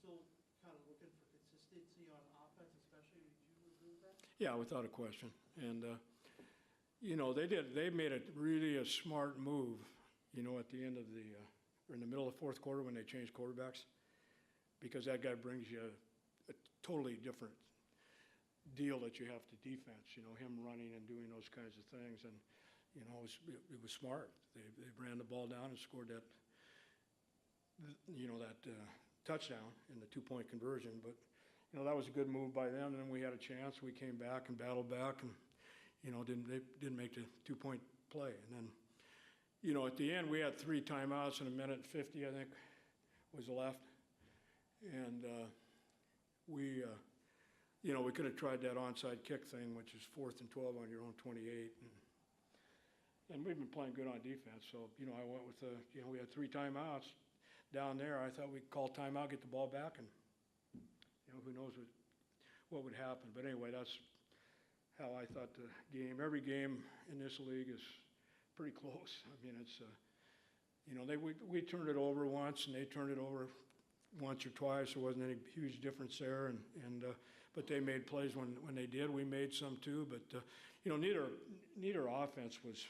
still kind of looking for consistency on offense especially? Would you agree with that? Yeah, without a question. And, you know, they made it really a smart move, you know, at the end of or in the middle of the fourth quarter when they changed quarterbacks, because that guy brings you a totally different deal that you have to defense, you know, him running and doing those kinds of things. And, you know, it was smart. They ran the ball down and scored that, you know, that touchdown in the two-point conversion. But, you know, that was a good move by them. And then we had a chance. We came back and battled back and, you know, didn't make the two-point play. And then, you know, at the end, we had 3 timeouts and 1:50, I think, was left. And you know, we could have tried that onside kick thing, which is 4th and 12 on your own 28. And we've been playing good on defense. So, you know, I went with you know, we had 3 timeouts down there. I thought we'd call timeout, get the ball back, and, you know, who knows what would happen. But anyway, that's how I thought the game. Every game in this league is pretty close. I mean, it's, you know, we turned it over once, and they turned it over once or twice. There wasn't any huge difference there, but they made plays when they did. We made some too, but you know, neither offense was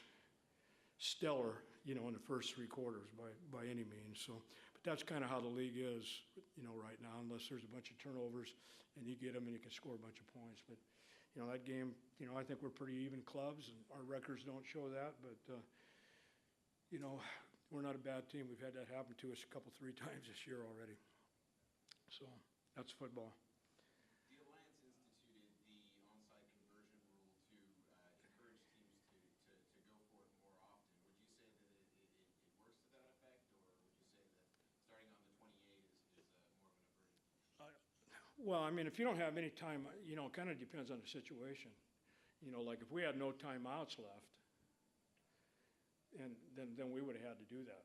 stellar, you know, in the first 3 quarters by any means. So, but that's kind of how the league is, you know, right now. Unless there's a bunch of turnovers and you get them and you can score a bunch of points. But you know, that game, you know, I think we're pretty even clubs, and our records don't show that. But you know, we're not a bad team. We've had that happen to us 3 times this year already. So that's football. The Alliance instituted the onside conversion rule to encourage teams to go for it more often. Would you say that it works to that effect, or would you say that starting on the 28 is more of an aversion? Well, I mean, if you don't have any time, you know, it kind of depends on the situation. You know, like if we had no timeouts left, and then we would have had to do that.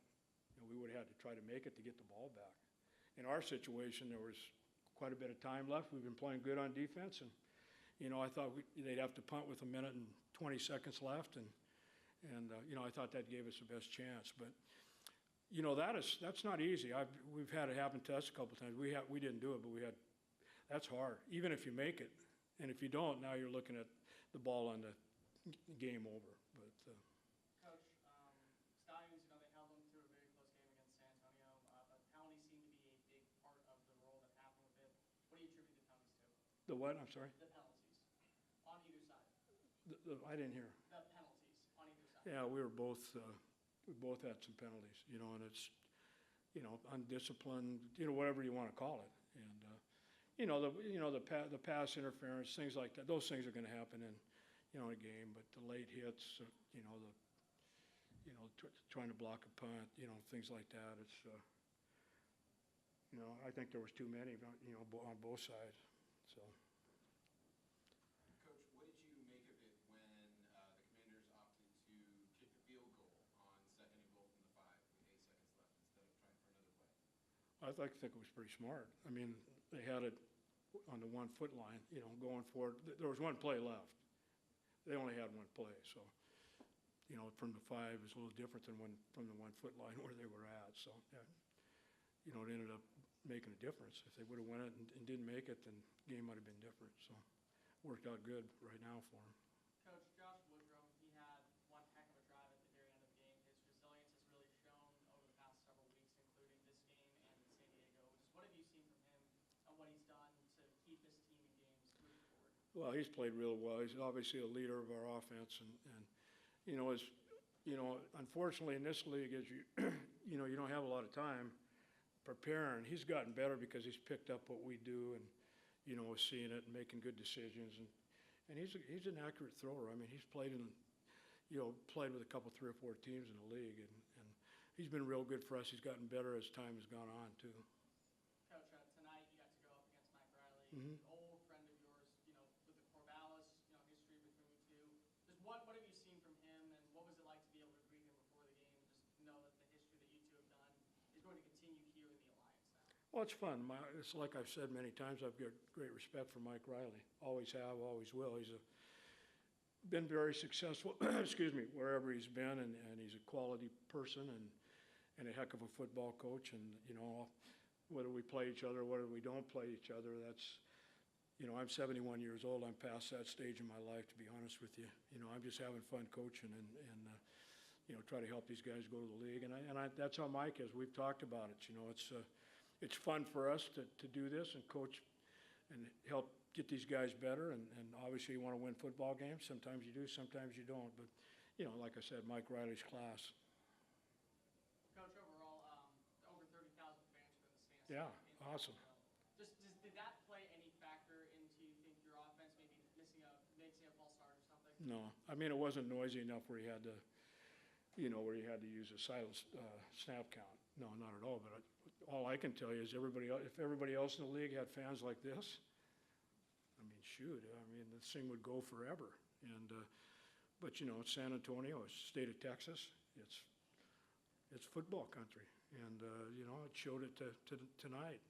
You know, we would have had to try to make it to get the ball back. In our situation, there was quite a bit of time left. We've been playing good on defense, and you know, I thought they'd have to punt with 1:20 left, and you know, I thought that gave us the best chance. But you know, that's not easy. We've had it happen to us a couple of times. We didn't do it, but that's hard. Even if you make it, and if you don't, now you're looking at the ball on the game over. But Coach, Stallions, you know, they held them to a very close game against San Antonio, but penalties seem to be a big part of the role that happened with it. What do you attribute the penalties to? the what? I'm sorry. The penalties on either side. I didn't hear. The penalties on either side. Yeah, we both had some penalties, you know, and it's, you know, undisciplined, you know, whatever you want to call it, and you know, the pass interference, things like that. Those things are going to happen in, you know, a game. But the late hits, you know, trying to block a punt, you know, things like that. It's, you know, I think there was too many, you know, on both sides. So. Coach, what did you make of it when the Commanders opted to kick the field goal on 2nd and goal from the 5 with 8 seconds left instead of trying for another play? I think it was pretty smart. I mean, they had it on the 1 foot line, you know, going for it. There was 1 play left. They only had 1 play, so, you know, from the 5 is a little different than from the 1 foot line where they were at. So, yeah, you know, it ended up making a difference. If they would have won it and didn't make it, then the game might have been different. So, worked out good right now for them. Coach, Josh Woodrum, he had one heck of a drive at the very end of the game. His resilience has really shown over the past several weeks, including this game and in San Diego. Just what have you seen from him and what he's done to keep this team in games moving forward? Well, he's played real well. He's obviously a leader of our offense, and you know, unfortunately in this league, as you know, you don't have a lot of time preparing. He's gotten better because he's picked up what we do, and you know, seeing it and making good decisions, and he's an accurate thrower. I mean, he's played with a couple, 3 or 4 teams in the league, and he's been real good for us. He's gotten better as time has gone on too. Coach, tonight you got to go up against Mike Riley, an old friend of yours, you know, with the Corvallis, you know, history between you two. Just what have you seen from him, and what was it like to be able to greet him before the game? Just know that the history that you two have done is going to continue here in the Alliance now. Well, it's fun. It's like I've said many times, I've got great respect for Mike Riley. Always have, always will. He's been very successful, excuse me, wherever he's been, and he's a quality person and a heck of a football coach. And, you know, whether we play each other, whether we don't play each other. That's, I'm 71 years old. I'm past that stage in my life, to be honest with you. I'm just having fun coaching and try to help these guys go to the league. And that's how Mike is. We've talked about it. It's fun for us to do this and coach and help get these guys better. And obviously you want to win football games. Sometimes you do, sometimes you don't. But, like I said, Mike Riley's class. Coach, overall, over 30,000 fans for the stands. Yeah, awesome. Did that play any factor into, you think, your offense maybe missing a false start or something? No, I mean, it wasn't noisy enough where you had to, where you had to use a silent snap count. No, not at all. But all I can tell you is if everybody else in the league had fans like this, I mean, shoot, this thing would go forever. And but it's San Antonio, it's the state of Texas, it's football country, and it showed it tonight.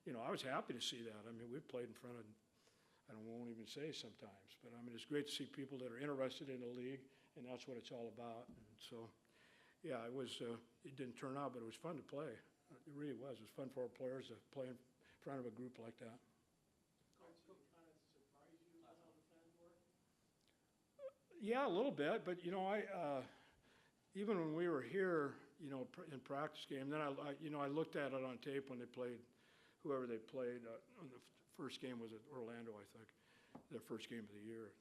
And I was happy to see that. I mean, we've played in front of, I won't even say sometimes, but I mean, it's great to see people that are interested in the league, and that's what it's all about. And so, yeah, it didn't turn out, but it was fun to play. It really was. It was fun for our players to play in front of a group like that. Coach, did it kind of surprise you how the fans were? Yeah, a little bit, but even when we were here, in practice game, then I looked at it on tape when they played, whoever they played. On the first game was at Orlando, I think, their first game of the year.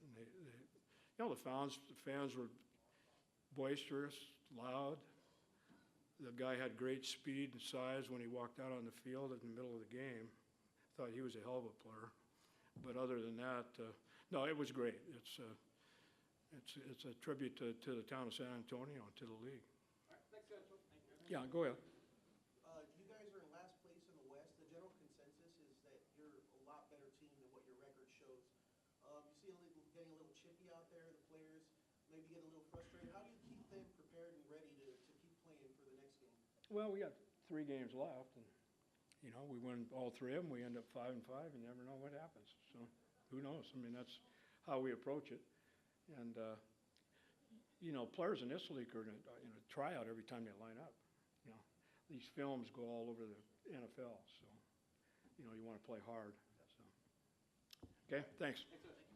And the fans were boisterous, loud. The guy had great speed and size when he walked out on the field in the middle of the game. Thought he was a hell of a player. But other than that, no, it was great. It's a tribute to the town of San Antonio and to the league. All right, thanks, Coach. Thank you. Yeah, go ahead. You guys are in last place in the West. The general consensus is that you're a lot better team than what your record shows. You see getting a little chippy out there, the players maybe get a little frustrated. How do you keep them prepared and ready to keep playing for the next game? Well, we got 3 games left, and we win all 3 of them. We end up 5-5. You never know what happens. So who knows? I mean, that's how we approach it. And players in this league are in a tryout every time they line up. These films go all over the NFL, so you want to play hard. So, okay, thanks. Thanks, Coach.